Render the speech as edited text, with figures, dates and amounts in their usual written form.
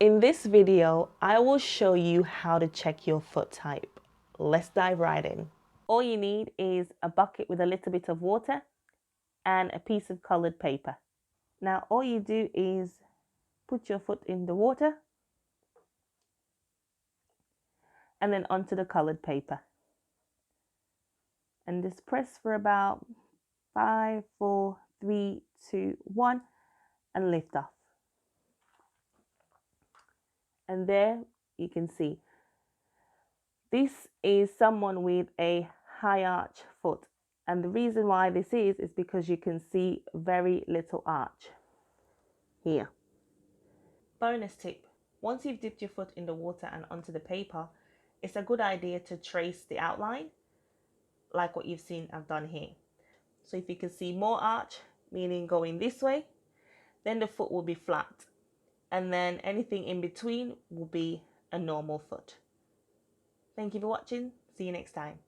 In this video, I will show you how to check your foot type. Let's dive right in. All you need is a bucket with a little bit of water and a piece of colored paper. Now all you do is put your foot in the water and then onto the colored paper. And just press for about 5, 4, 3, 2, 1 and lift off. And there you can see this is someone with a high arch foot. And the reason why this is because you can see very little arch here. Bonus tip, once you've dipped your foot in the water and onto the paper, it's a good idea to trace the outline like what you've seen I've done here. So if you can see more arch, meaning going this way, then the foot will be flat. And then anything in between will be a normal foot. Thank you for watching. See you next time.